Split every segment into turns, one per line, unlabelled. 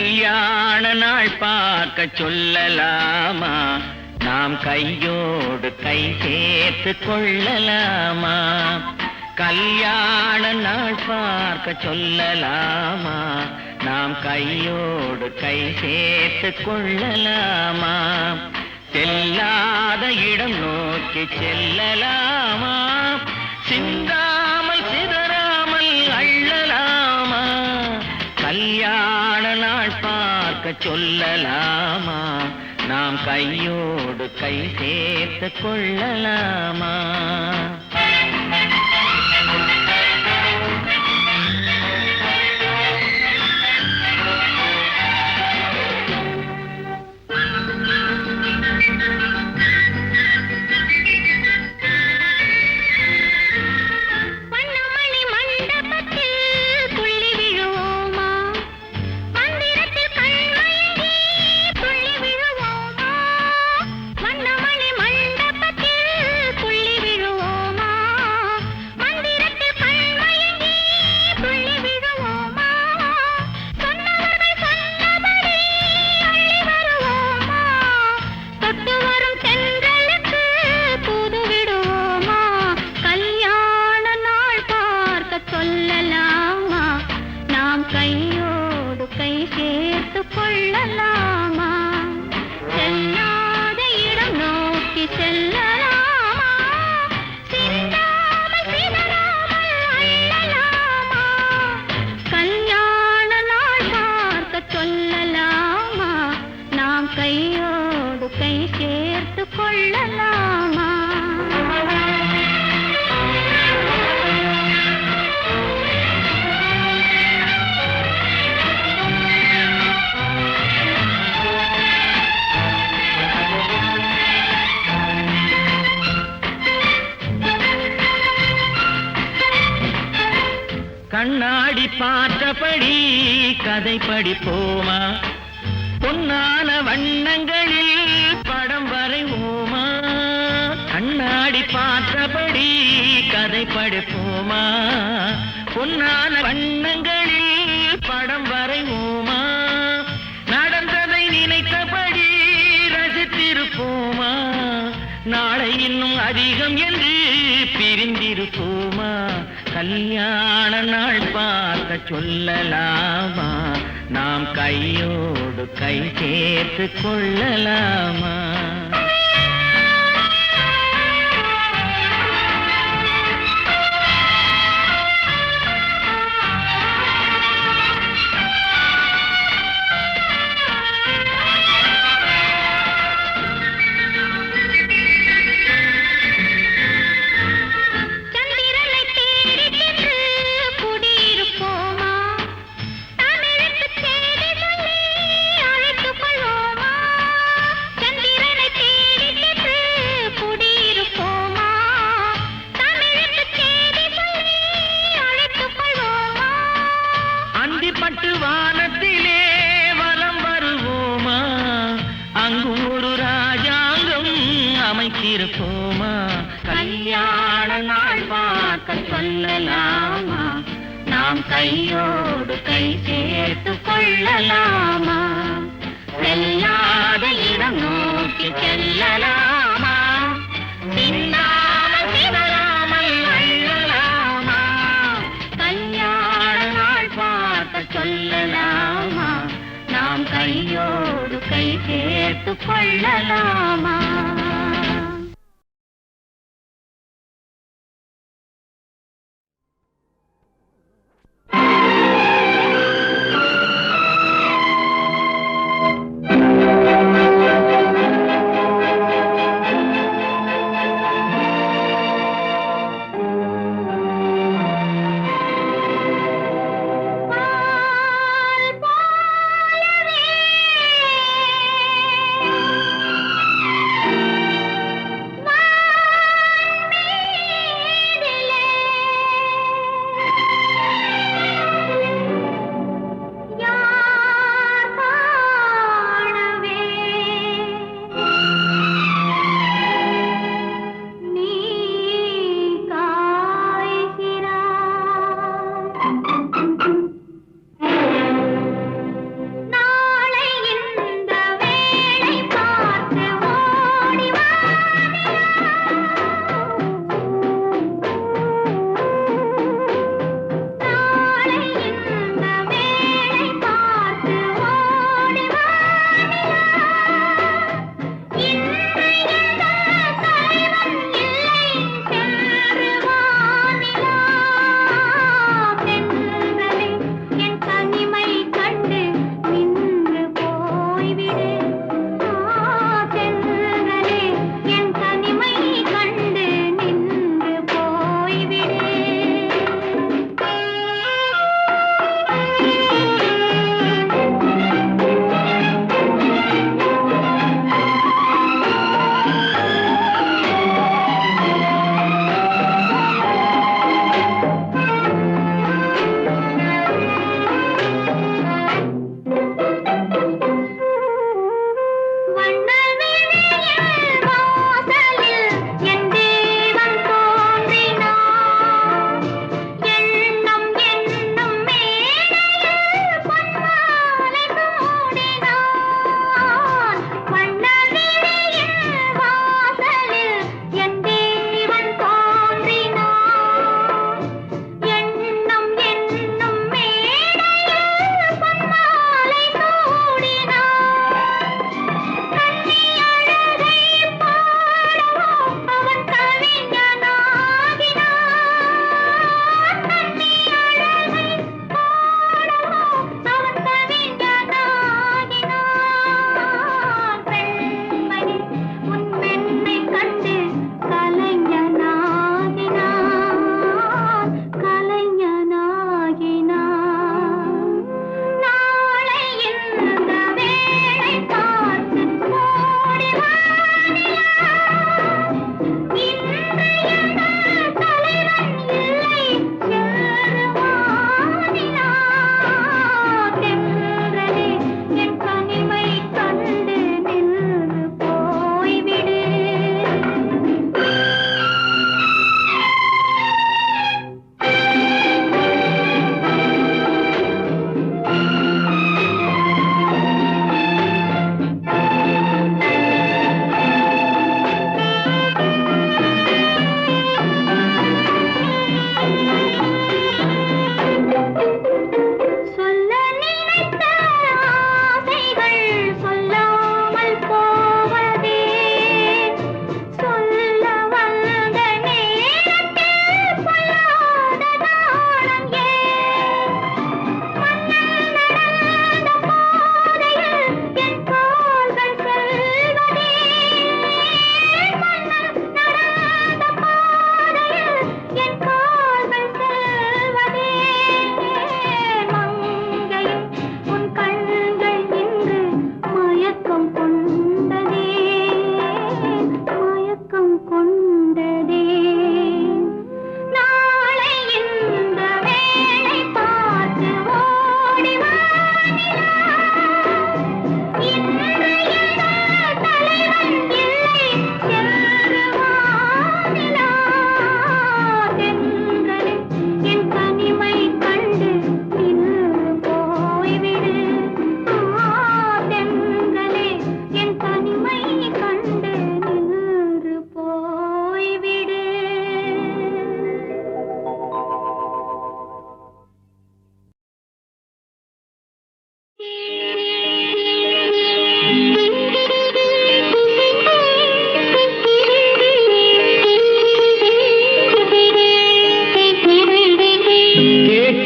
கல்யாண நாள் பார்க்க சொல்லலாமா? நாம் கையோடு கை சேர்த்து கொள்ளலாமா? கல்யாண நாள் பார்க்க சொல்லலாமா? நாம் கையோடு கை சேர்த்து கொள்ளலாமா? செல்லாத இடம் நோக்கி செல்லலாமா? சிந்தாமல் சிதறாமல் அள்ளலாமா? கல்யாண நாள் பார்க்க சொல்லலாமா? நாம் கையோடு கை சேர்த்து கொள்ளலாமா? கண்ணாடி பார்த்தபடி கதை படிப்போமா? பொன்னான வண்ணங்களில் படம் வரைவோமா? கண்ணாடி பார்த்தபடி கதை படிப்போமா? பொன்னான வண்ணங்களில் படம் வரைவோமா? நடந்ததை நினைத்தபடி ரசித்திருப்போமா? நாளை இன்னும் அதிகம் என்று பிரிந்திருப்போமா? கல்யாண நாள் பார்க்க சொல்லலாமா? நாம் கையோடு கை சேர்த்து கொள்ளலாமா? பட்டு வானத்திலே வலம் வருவோமா? அங்கும் ஒரு ராஜாங்கம் அமைத்திருப்போமா? கல்யாண நாள் பார்க்க சொல்லலாமா? நாம் கையோடு கை சேர்த்து கொள்ளலாமா? செல்லாத இடம் நோக்கி செல்லலாமா? சிந்தாமல் சிதறாமல் அள்ளலாமா? கல்யாண நாள் பார்க்க சொல்லலாமா? நாம் கையோடு கை சேர்த்து கொள்ளலாமா?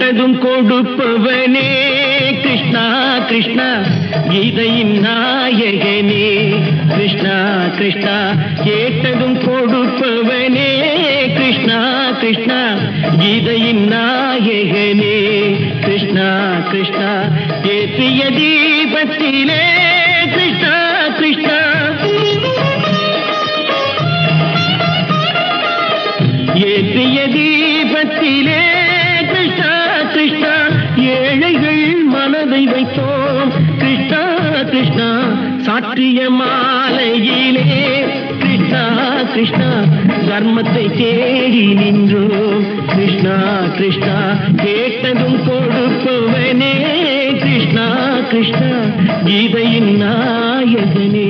கேட்டதும் கொடுப்பவனே கிருஷ்ணா கிருஷ்ணா கீதையின் நாயகனே கிருஷ்ணா கிருஷ்ணா கேட்டதும் கொடுப்பவனே கிருஷ்ணா கிருஷ்ணா கீதையின் நாயகனே கிருஷ்ணா கிருஷ்ணா ஏற்றிய தீபத்திலே கிருஷ்ணா கிருஷ்ணா ஏற்றிய தீபத்திலே கிருஷ்ணா கிருஷ்ணா ஏழைகள் மனதை வைத்தோம் கிருஷ்ணா கிருஷ்ணா சாற்றிய மாலையிலே கிருஷ்ணா கிருஷ்ணா தர்மத்தை தேடி நின்றோம் கிருஷ்ணா கிருஷ்ணா கேட்டதும் கொடுப்பவனே கிருஷ்ணா கிருஷ்ணா கீதையின் நாயகனே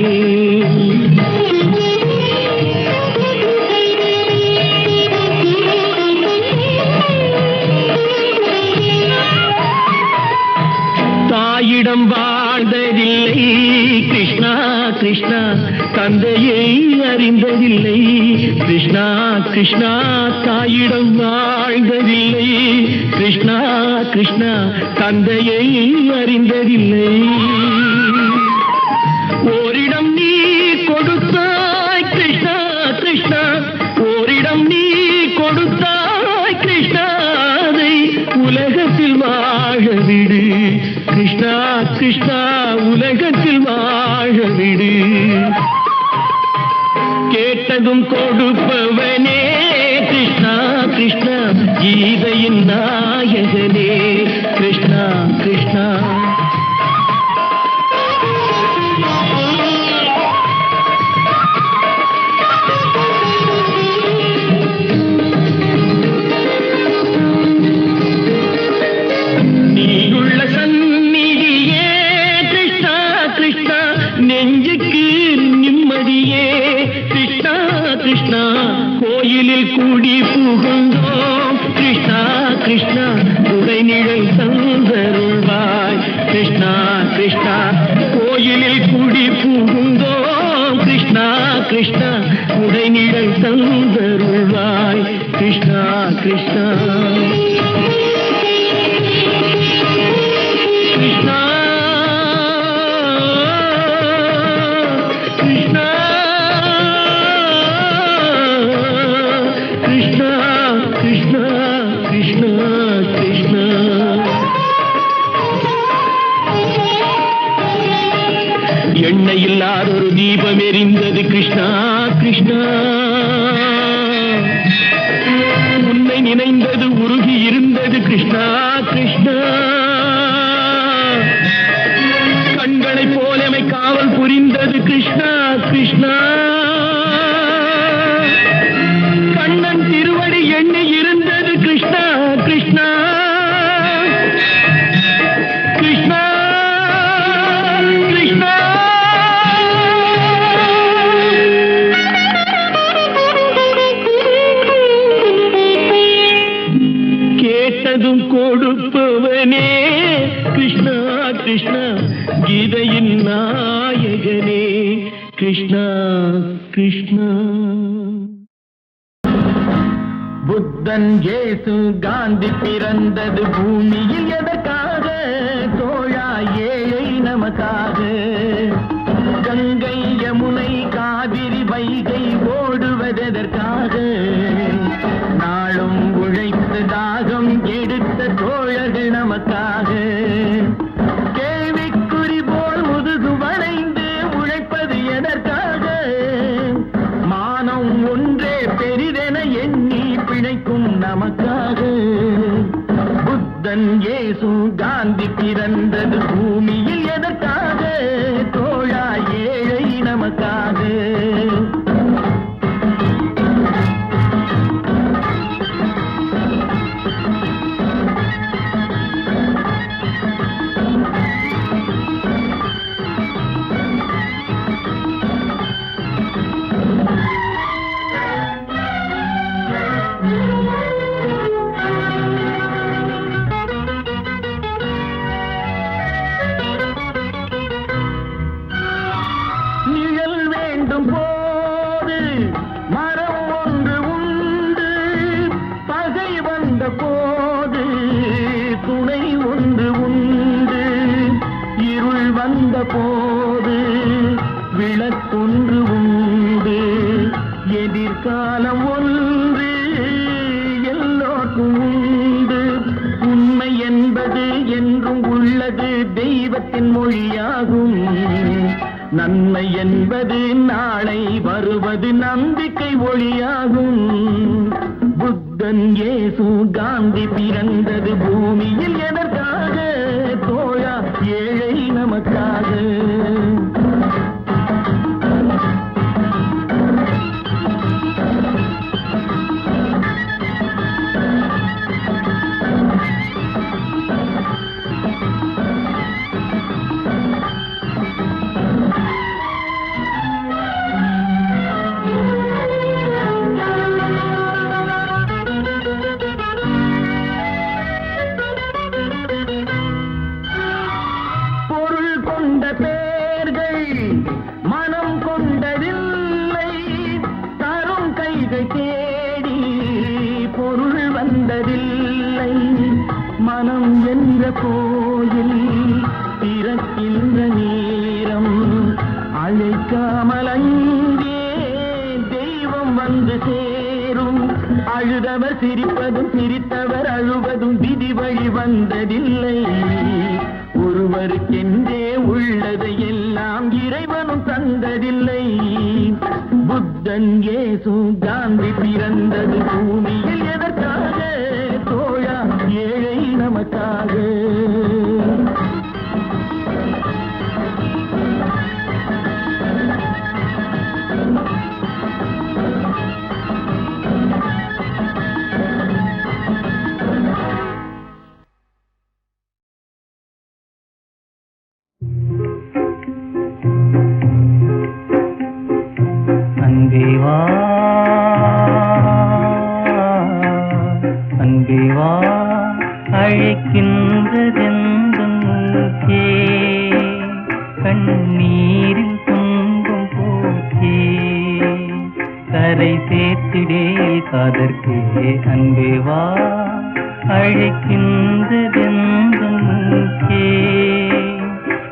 தாயிடம் வாழ்ந்ததில்லை கிருஷ்ணா கிருஷ்ணா தந்தையை அறிந்ததில்லை கிருஷ்ணா கிருஷ்ணா தாயிடம் வாழ்ந்ததில்லை கிருஷ்ணா கிருஷ்ணா தந்தையை அறிந்ததில்லை ஓரிடம் நீ கொடுத்தாய் கிருஷ்ணா கிருஷ்ணா ஓரிடம் நீ கொடுத்தாய் கிருஷ்ணா அதை உலகத்தில் வாழ விடு கிருஷ்ணா கிருஷ்ணா உலகத்தில் வாழ விடு கேட்டதும் கொடுப்பவனே கிருஷ்ணா கிருஷ்ணா கீதையின் நாயகனே கிருஷ்ணா கிருஷ்ணா நெஞ்சுக்கு நிம்மதியே கிருஷ்ணா கிருஷ்ணா கோயிலில் கூடி புகுந்தோம் கிருஷ்ணா கிருஷ்ணா உடைநிழல் தந்தருள்வாய் கிருஷ்ணா கிருஷ்ணா கோயிலில் கூடி புகுந்தோம் கிருஷ்ணா கிருஷ்ணா உடைநிழல் தந்தருள்வாய் கிருஷ்ணா கிருஷ்ணா கிருஷ்ணா எண்ணெய் இல்லாத ஒரு தீபம் எரிந்தது கிருஷ்ணா கிருஷ்ணா உன்னை நினைந்தது உருகி இருந்தது கிருஷ்ணா கிருஷ்ணா கண்களைப் போலமை காவல் புரிந்தது கிருஷ்ணா கிருஷ்ணா கண்ணன் திருவடி எண்ணி இருந்தது கிருஷ்ணா கிருஷ்ணா கிருஷ்ணா கிருஷ்ணா கேட்டதும் கொடுப்பவனே கிருஷ்ணா கிருஷ்ணா கீதையின் நாயகனே கிருஷ்ணா கிருஷ்ணா புத்தன் இயேசு காந்தி பிறந்தது பூமியில் எதற்காக தோழா ஏழை நமக்காக கங்கை யமுனை காவிரி வைகை ஓடுவதற்காக நாளும் உழைத்து தாகம் எடுத்த தோழர்கள் நமக்காக கேள்விக்குறி போல் முதுகு வளைந்து உழைப்பது எதற்காக மானம் ஒன்றே பெரிதென எண்ணி பிழைக்கும் நமக்காக புத்தன் இயேசு காந்தி பிறந்தது பூமியில் எதற்காக தோழா ஏழை நமக்காக வந்த போது விளக்கொன்று உண்டு, எதிர்காலம் ஒன்று எல்லோருக்கும் உண்டு. உண்மை என்பது என்றும் உள்ளது, தெய்வத்தின் மொழியாகும். நன்மை என்பது நாளை வருவது, நம்பிக்கை ஒளியாகும். புத்தன், இயேசு, காந்தி பிறந்தது பூமியில் எதற்காக? தோழா, ஏழை நமக்காக. மனம் என்ற கோயில் திறக்கின்ற நேரம், அழைக்காமல் அங்கே தெய்வம் வந்து சேரும். அழுதவர் சிரிப்பதும் சிரித்தவர் அழுவதும் விதி வழி வந்ததில்லை. ஒருவருக்கென்றே உள்ளதை எல்லாம் இறைவனும் தந்ததில்லை. புத்தன், இயேசு, காந்தி பிறந்தது பூமியில் எதற்காக? தோழா, ஏழை நமக்காக.
அன்பேவா அன்பேவா அழைக்கின்றதெந்தன் மூச்சே, கண்ணீரில் துன்பம் போச்சே, கரை சேர்த்திடே காதற்கே. அன்பேவா அழைக்கின்றதெந்தன் மூச்சே,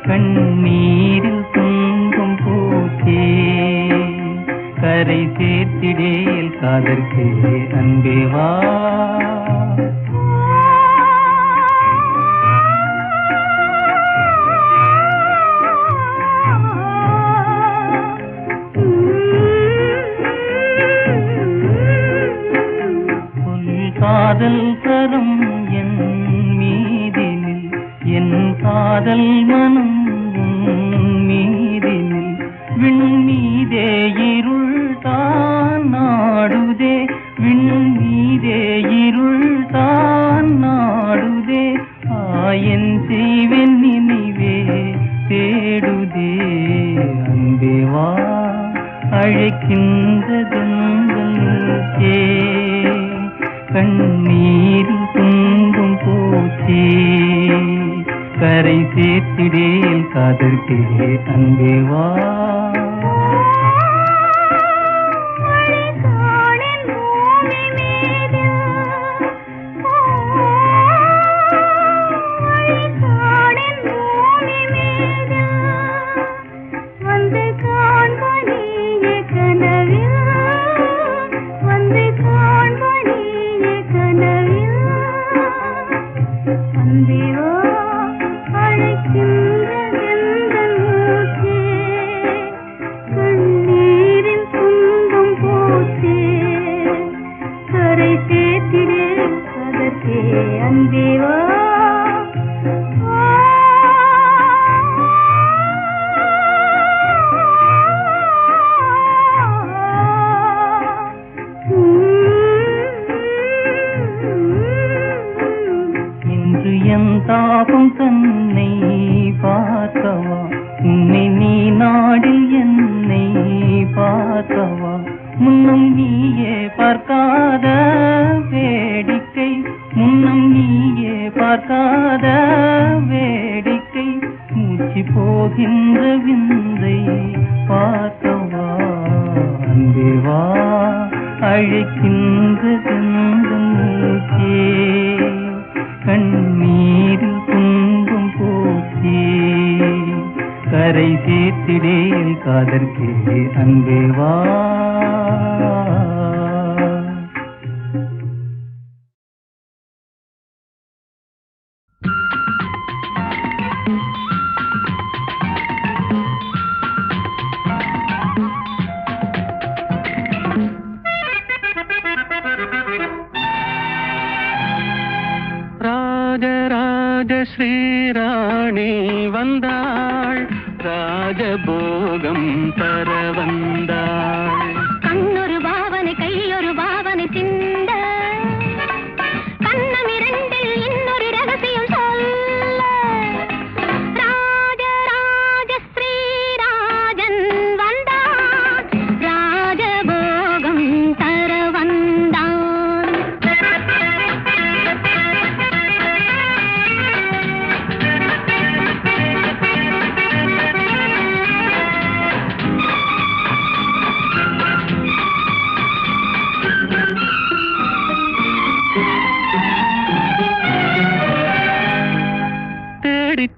கண்ணீரில் துன்பம் போச்சே, கரை சேர்த்திடேல் காதற்கே. அன்பேவா காதல் கரம் என் மீதினில், என் காதல் மனம் மீதினில், விண்மீதே இருள் தான் நாடுதே, விண்மீதே இருள் தான் நாடுதே, ஆயன் செய்வன் நினைவே தேடுதே. அன்பேவா அழைக்கின்றதே, கண்ணீரில் துன்பம் போச்சே, கரை சேர்த்திடேல் காதற்கே. அன்பேவா தாபம் தன்னை பார்க்கவா, உன்னை நீ நாடில் என்னை பார்க்கவா, முன்னும் நீயே பார்க்காத வேடிக்கை, முன்னும் நீயே பார்க்காத வேடிக்கை, மூச்சு போகின்ற விந்தை பார்க்கவா. அன்பேவா அழைக்கின்றது மூச்சே, கண்ணீரில் துன்பம் போச்சே, அழைத்திடேல் காதற்கே அன்பே வா.
ராஜராஜ ஸ்ரீராணி வந்தாள், ராஜபோகம் தர வந்தாள்.
கண்ணொரு பாவனை கையொரு பாவனை சிந்த, கண்ணம் இரண்டில் இன்னொரு ரகசியம் சொல்ல. ராஜராஜ ஸ்ரீராஜன் வந்தான், ராஜபோகம் தர வந்தான்.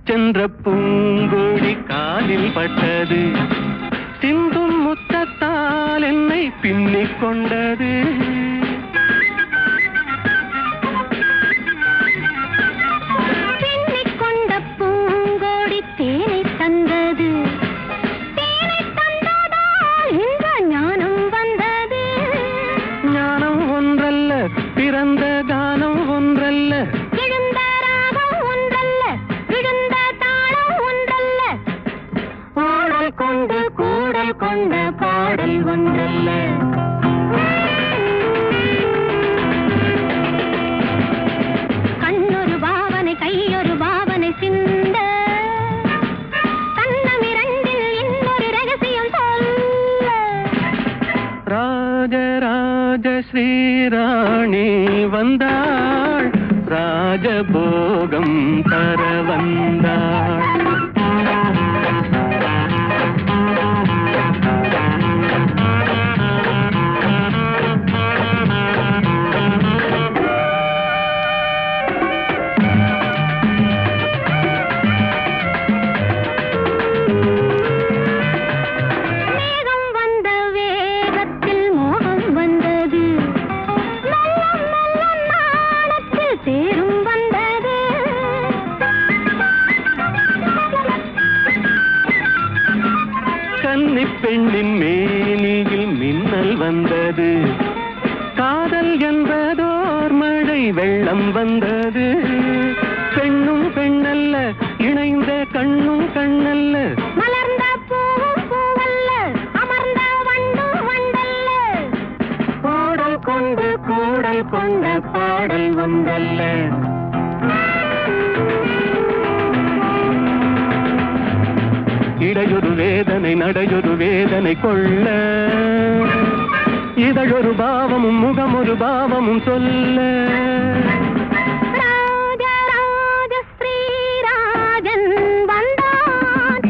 சென்ற பூங்கொடி காலில் பட்டது, சிந்தும் முத்தத்தால் என்னை பின்னிக் கொண்டது.
பின்னிக் கொண்ட பூங்கொடி தேனை தந்தது, தேனை தந்ததால் இந்த ஞானம் வந்தது.
ஞானம் ஒன்றல்ல, பிறந்த கானம் ஒன்றல்ல,
எழுந்த ராகம் ஒன்றல்ல, விழுந்த தாளம் ஒன்றல்ல, பாடல் கொண்டு கூடல் கொண்ட பாடல் ஒன்றல்ல. கண்ணொரு பாவனை கையொரு பாவனை சிந்த, கண்ணம் இரண்டில் இன்னொரு ரகசியம் சொல்ல.
ராஜராஜ ஸ்ரீராணி வந்தாள், ராஜபோகம் தர வந்தாள்.
மேகம் வந்த வேகத்தில் மோகம் வந்தது, நல்ல நல்ல நாணத்தில் தேரும் வந்தது.
கன்னிப் பெண்ணின் மேனியில் மின்னல் வந்தது, காதல் என்பதோர் மழை வெள்ளம் வந்தது. பெண்ணும் பெண்ணல்ல, இணைந்த கண்ணும் கண்ணல்ல,
மலர்ந்த பூவும் பூவல்ல, அமர்ந்த வண்டும் வண்டல்ல,
பாடல் கொண்டு கூடல் கொண்ட பாடல் ஒன்றல்ல. இடையொரு வேதனை நடையொரு வேதனை கொள்ள, இதழொரு பாவமும் முகமொரு பாவமும் சொல்ல.
ராஜராஜ ஸ்ரீராஜன் வந்தான்,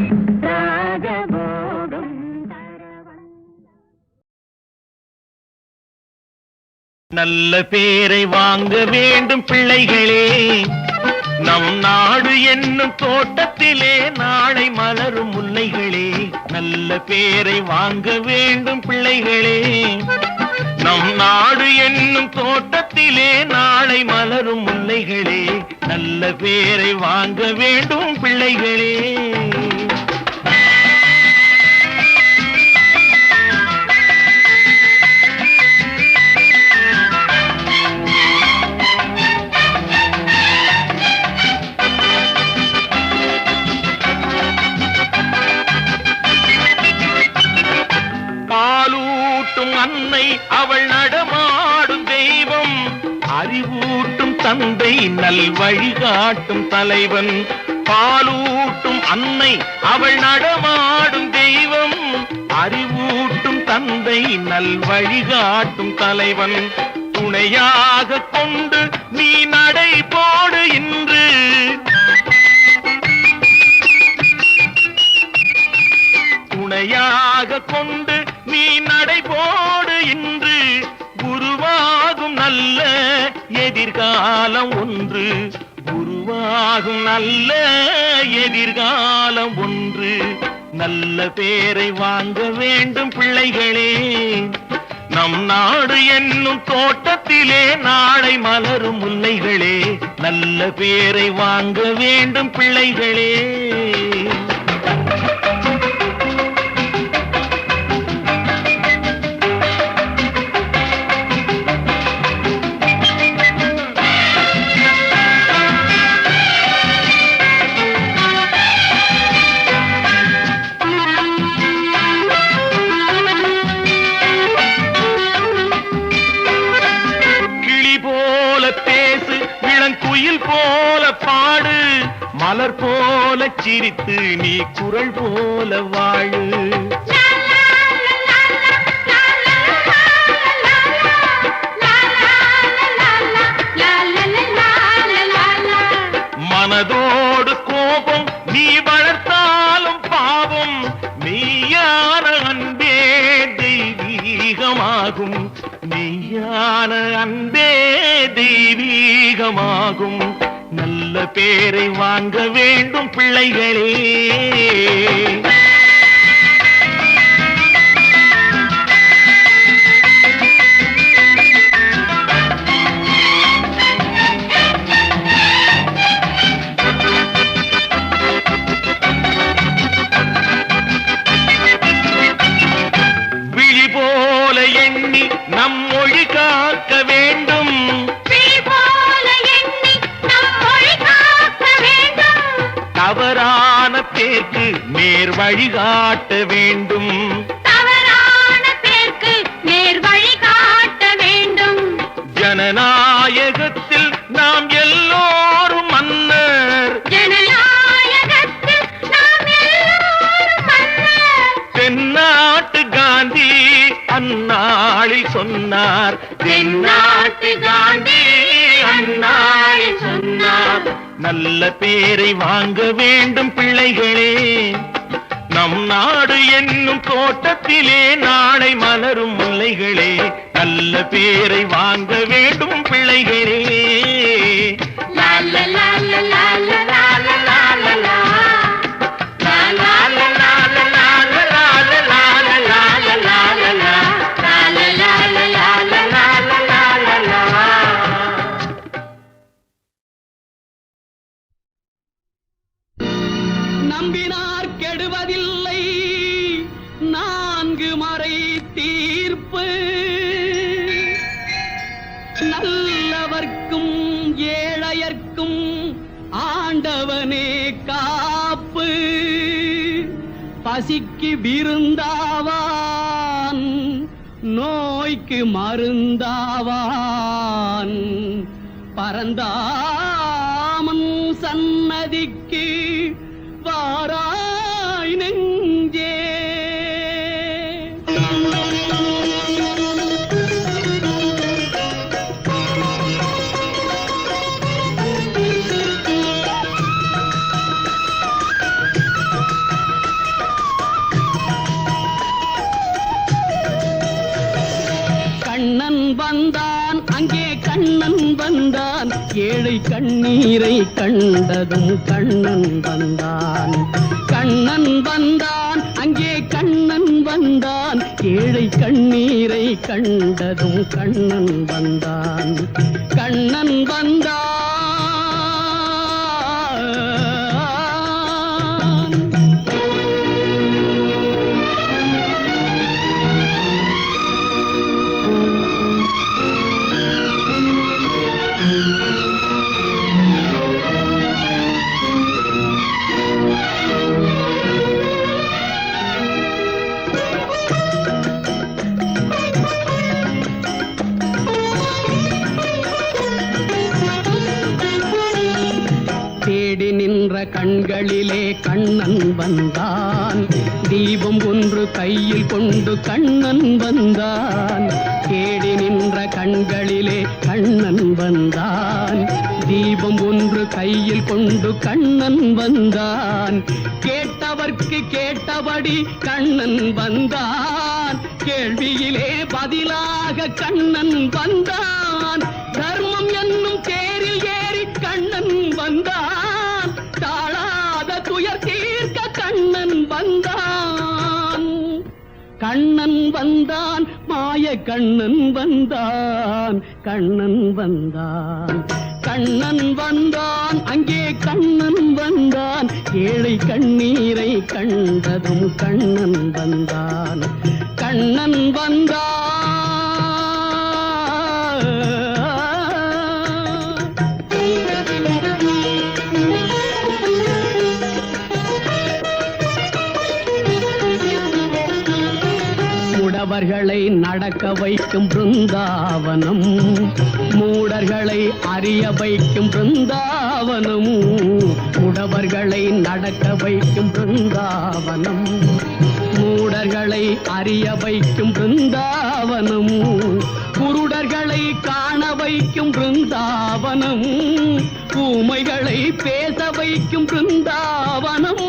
ராஜபோகம் தர வந்தான்.
நல்ல பேரை வாங்க வேண்டும் பிள்ளைகளே, நம் நாடு என்னும் தோட்டத்திலே நாளை மலரும் முல்லைகளே. நல்ல பேரை வாங்க வேண்டும் பிள்ளைகளே, நம் நாடு என்னும் தோட்டத்திலே நாளை மலரும் முல்லைகளே. நல்ல பேரை வாங்க வேண்டும் பிள்ளைகளே. பாலூட்டும் அன்னை அவள் நடமாடும் தெய்வம், அறிவூட்டும் தந்தை நல் வழிகாட்டும் தலைவன். பாலூட்டும் அன்னை அவள் நடமாடும் தெய்வம், அறிவூட்டும் தந்தை நல் வழிகாட்டும் தலைவன். துணையாக கொண்டு நீ நடை போடு இன்று, துணையாக கொண்டு நீ நடை போடு இன்று. குருவாகும் நல்ல எதிர்காலம் ஒன்று, குருவாகும் நல்ல எதிர்காலம் ஒன்று. நல்ல பேரை வாங்க வேண்டும் பிள்ளைகளே. நம் நாடு என்னும் தோட்டத்திலே நாளை மலரும் முல்லைகளே. நல்ல பேரை வாங்க வேண்டும் பிள்ளைகளே. குயில் போல பாடு, மலர் போல சிரித்து நீ குரல் போல வாழு. மனதோடு கோபம் நீ வளர்த்தாலும் பாவம், மெய்யான அன்பே தெய்வீகமாகும். மெய்யான அன்பே தெய்வீகமாகும். நல்ல பேரை வாங்க வேண்டும் பிள்ளைகளே. விழி போல எண்ணி நம் மொழி காக்க வேண்டும். தவறான பேருக்கு நேர் வழிகாட்ட வேண்டும்.
தவறான பேருக்கு நேர் வழிகாட்ட வேண்டும்.
ஜனநாயகத்தில் நாம் எல்லோரும் மன்னர்.
ஜனநாயகத்தில் நாம் எல்லோரும் மன்னர்.
தென்னாட்டு காந்தி அந்நாளில் சொன்னார்.
தென்னாட்டு காந்தி அந்நாளில் சொன்னார்.
நல்ல பேரை வாங்க வேண்டும் பிள்ளைகளே. நம் நாடு என்னும் தோட்டத்திலே நாளை மலரும் முல்லைகளே. நல்ல பேரை வாங்க வேண்டும் பிள்ளைகளே.
நம்பினார் கெடுவதில்லை நான்கு மறை தீர்ப்பு. நல்லவர்க்கும் ஏழையர்க்கும் ஆண்டவனே காப்பு. பசிக்கு விருந்தாவான், நோய்க்கு மருந்தாவான். பரந்தாமன் சன்னதிக்கு வாராய் நெஞ்சே. கண்ணன் வந்தான், அங்கே கண்ணன் வந்தான். ஏழை கண்ணீரை கண்டதும் கண்ணன் வந்தான். கண்ணன் வந்தான், அங்கே கண்ணன் வந்தான். ஏழை கண்ணீரை கண்டதும் கண்ணன் வந்தான். கண்ணன் வந்தான். தேடி நின்ற கண்களிலே கண்ணன் வந்தான். தீபம் ஒன்று கையில் கொண்டு கண்ணன் வந்தான். தேடி நின்ற கண்களிலே கண்ணன் வந்தான். தீபம் ஒன்று கையில் கொண்டு கண்ணன் வந்தான். கேட்டவர்க்கு கேட்டபடி கண்ணன் வந்தான். கேள்வியிலே பதிலாக கண்ணன் வந்தான். தர்மம் என்னும் தேரில் ஏறி கண்ணன் வந்தான். தாழாத துயர் தீர்க்க கண்ணன் வந்தான். கண்ணன் வந்தான், மாய கண்ணன் வந்தான், கண்ணன் வந்தான். கண்ணன் வந்தான், அங்கே கண்ணன் வந்தான், ஏழை கண்ணீரை கண்டதும் கண்ணன் வந்தான், கண்ணன் வந்தான். முடவர்களை நடக்க வைக்கும் பிருந்தாவனம், மூடர்களை அறிய வைக்கும் பிருந்தாவனம், முடவர்களை நடக்க வைக்கும் பிருந்தாவனம், மூடர்களை அறிய வைக்கும் பிருந்தாவனம், குருடர்களை காண வைக்கும் பிருந்தாவனம், ஊமைகளை பேச வைக்கும் பிருந்தாவனம்,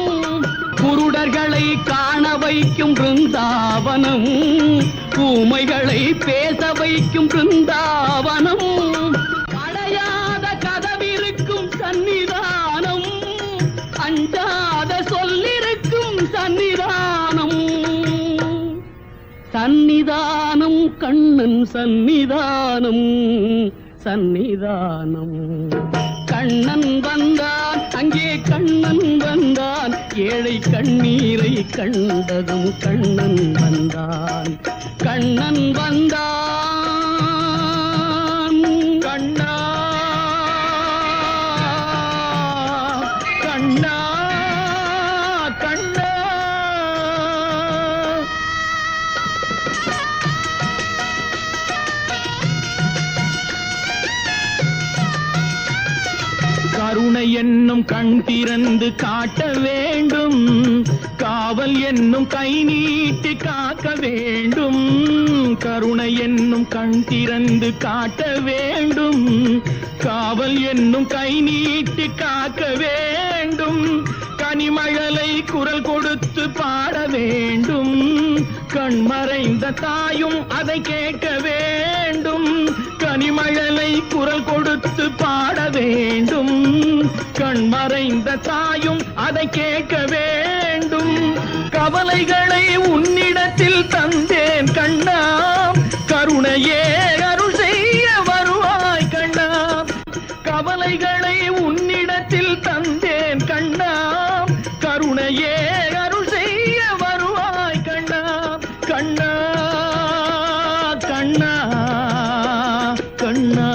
குருடர்களை காண வைக்கும் பிருந்தாவனம், ஊமைகளை பேச வைக்கும் பிருந்தாவனம், அடையாத கதவிருக்கும் சன்னிதானம், அஞ்சாத சொல்லிருக்கும் சன்னிதானம், சன்னிதானம் கண்ணன் சன்னிதானம், சன்னிதானம். கண்ணன் வந்தான், அங்கே கண்ணன் வந்தான், ஏழை கண்ணீரை கண்டதும் கண்ணன் வந்தான், கண்ணன் வந்தான். கண்ணா கண்ணா கண்ணா.
கருணை என்னும் கண் திறந்து காட்ட வேண்டும், காவல் என்னும் கை நீட்டி காக்க வேண்டும், கருணை என்னும் கண் திறந்து காட்ட வேண்டும், காவல் என்னும் கை நீட்டி காக்க வேண்டும், கனிமழலை குரல் கொடுத்து பாட வேண்டும், கண்மறைந்த தாயும் அதை கேட்க வேண்டும், கனிமழலை குரல் கொடுத்து பாட வேண்டும், கண்மறைந்த தாயும் அதை கேட்க வேண்டும், கவலைகளை உன்னிடத்தில் தந்தேன் கண்ணா, கருணையே அருள் செய்ய வருவாய் கண்ணா, கவலைகளை உன்னிடத்தில் தந்தேன் கண்ணா, கருணையே அருள் செய்ய வருவாய் கண்ணா, கண்ணா கண்ணா கண்ணா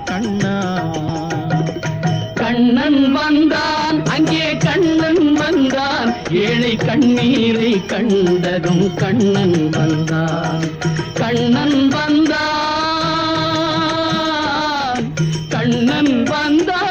கண்ணா. கண்ணன் வந்தான், அங்கே கண்ணன் வந்தான், ஏழை கண்ணீரை கண்டதும் கண்ணன் வந்தான், கண்ணன் வந்தான், கண்ணன் வந்தான்.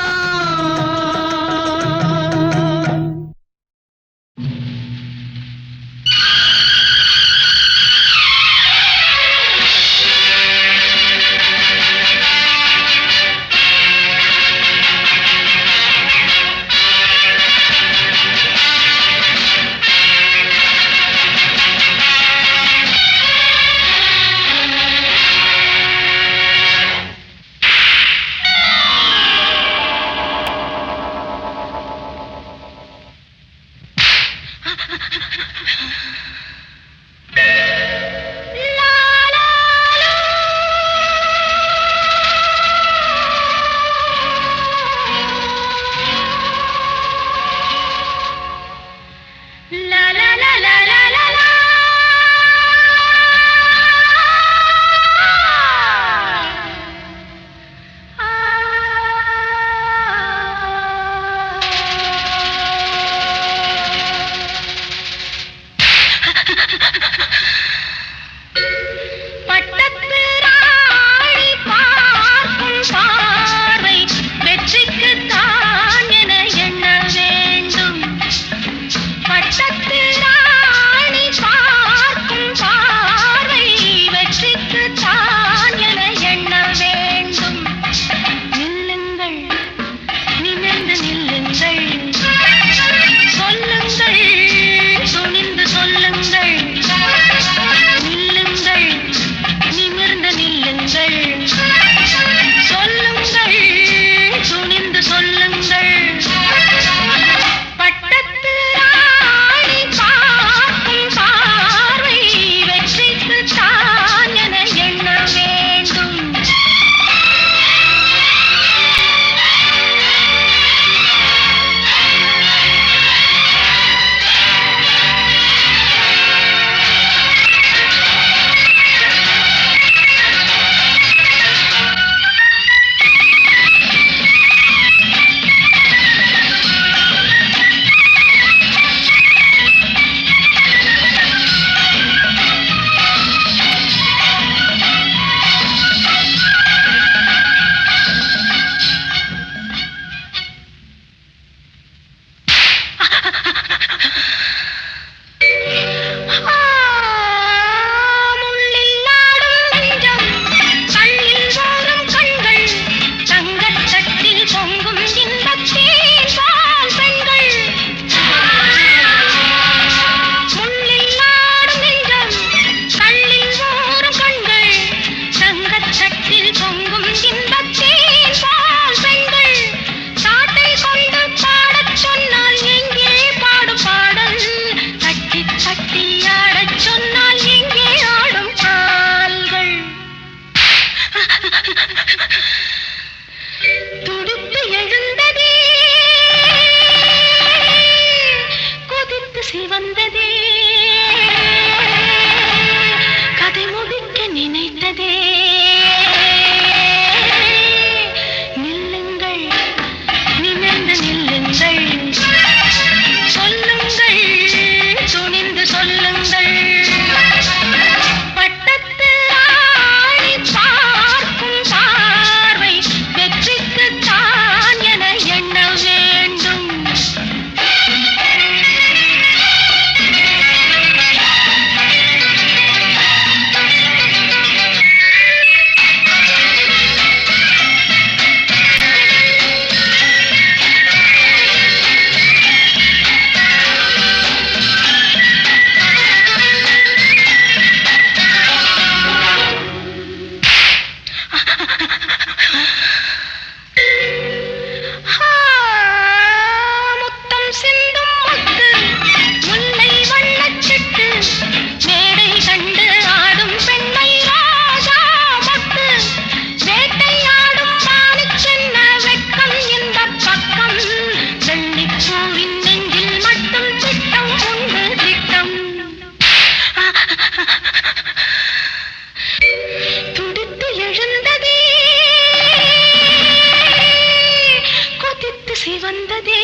சிவந்ததே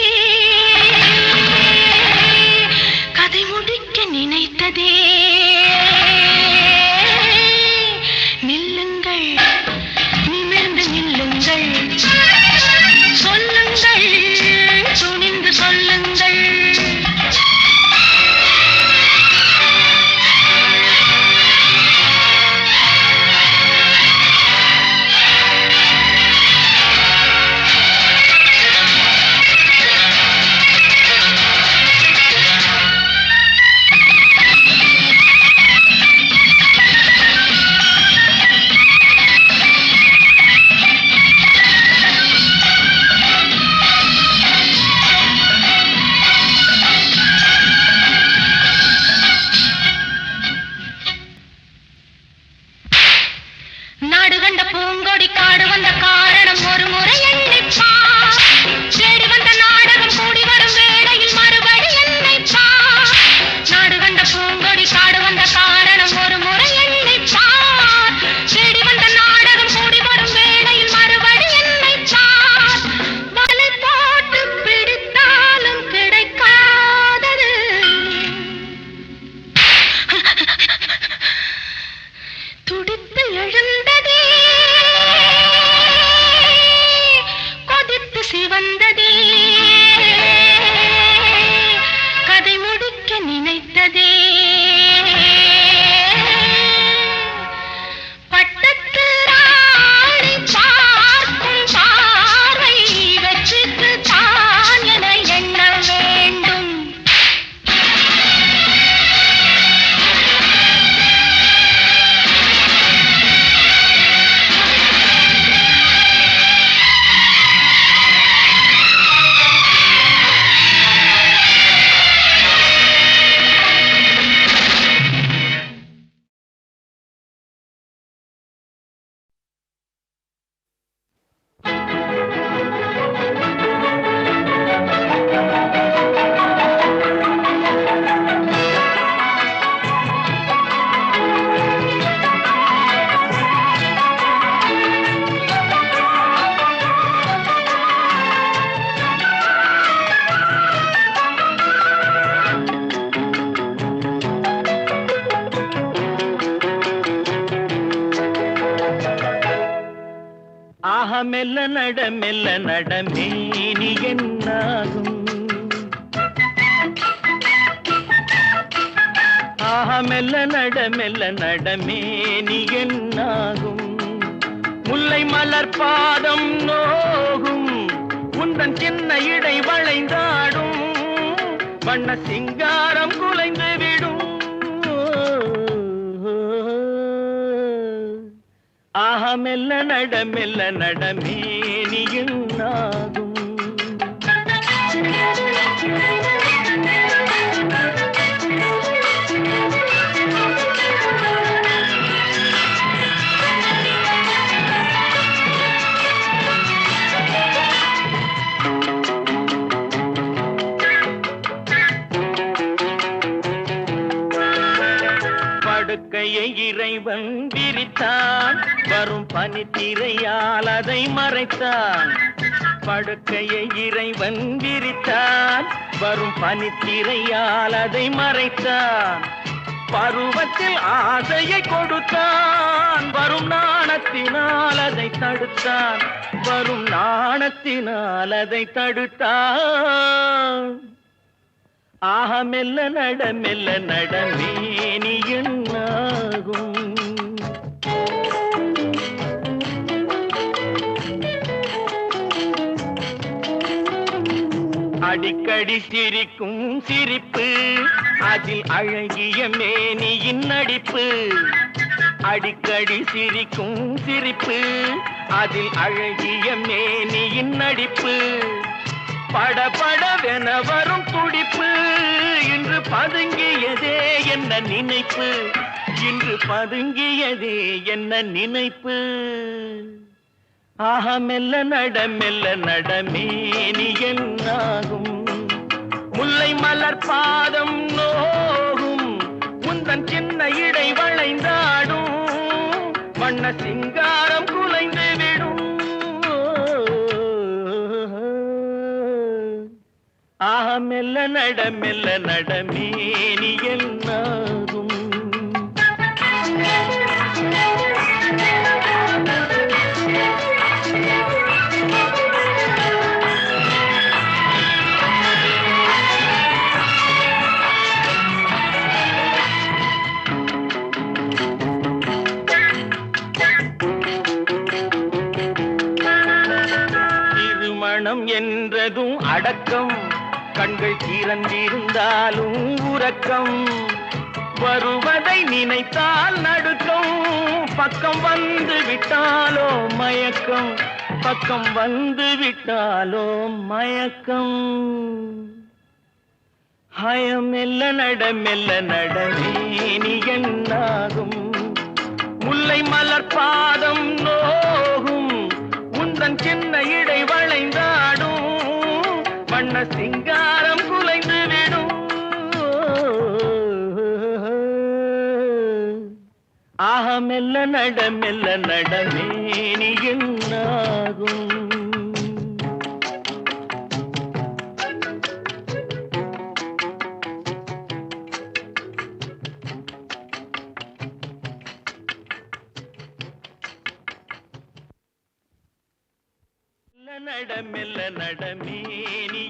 கதை முடிக்க நினைத்ததே நில்லுங்கள் நிமிர்ந்து நில்லுங்கள் சொல்லுங்கள் துணிந்து சொல்லுங்கள் நாடு கண்ட பூங்கொடி காடு வந்த காரணம் ஒரு முறை எண்ணிப்பா தேடி வந்த நாடகம் கூடி வரும் வேளையில் மறுபடி எண்ணிப்பா நாடு கண்ட பூங்கொடி காடு வந்த காரணம் ஒரு முறை எண்ணிப்பா தேடி வந்த நாடகம் கூடி வரும் வேளையில் மறுபடி எண்ணிப்பா வலை போட்டு பிடித்தாலும் கிடைக்காதது துடித்து எழுந்ததே கொதித்து சிவந்ததே கதை முடிக்க நினைத்ததே பட்டத்து ராணி பார்க்கும் பார்வை வெற்றிக்கு தான் என எண்ண வேண்டும்
ஆஹா மெல்ல நடமே நீ என்னாகும் ஆஹா மெல்ல நடமே நீ என்னாகும் முல்லை மலர் பாதம் நோகும் உந்தன் சின்ன இடை வளைந்தாடும் வண்ண சிங்காரம் குலைந்து விடும் ஆஹா மெல்ல நடமே நீ என்னாகும் படுக்கையை இறைவன் விரித்தான் வரும் பனித்திரையால் அதை மறைத்தான் படுக்கையை இறைவன் விரித்தான் வரும் பனித்திரையால் அதை மறைத்தான் பருவத்தில் ஆசையை கொடுத்தான் வரும் நாணத்தினால் அதை தடுத்தான் வரும் நாணத்தினால் அதை தடுத்தான் ஆஹா மெல்ல நடமே நீ என்னாகும் அடிக்கடி சிரிக்கும் சிரிப்பு அதில் அழகிய மேனியின் நடிப்பு அடிக்கடி சிரிக்கும் சிரிப்பு அதில் அழகிய மேனியின் நடிப்பு படபடவென வரும் துடிப்பு இன்று பதுங்கியதே என்ன நினைப்பு இன்று பதுங்கியதே என்ன நினைப்பு ஆஹா மெல்ல நடமே நீ என்னாகும் முல்லை மலர் பாதம் நோகும் முந்தன் சின்ன இடை வளைந்தாடும் வண்ண சிங்காரம் குலைந்து விடும் ஆஹ மெல்ல நட மேனி என்னாகும். திருமணம் என்றதும் அடக்கம், கண்கள் திறந்திருந்தாலும் உறக்கம், வருவதை நினைத்தால் நடுக்கம், பக்கம் வந்து விட்டாலோ மயக்கம், பக்கம் வந்து விட்டாலோ மயக்கம். ஹயம் மெல்ல நட மேனி என்னாகும். முல்லை மலர் பாதம் நோகும், உந்தன் சின்ன இடை வளைந்தாடும், வண்ண சிங்காரம் குலைந்து விடும். ஆஹ மெல்ல நட மேனி என்னாகும். மெல்ல நட மேனி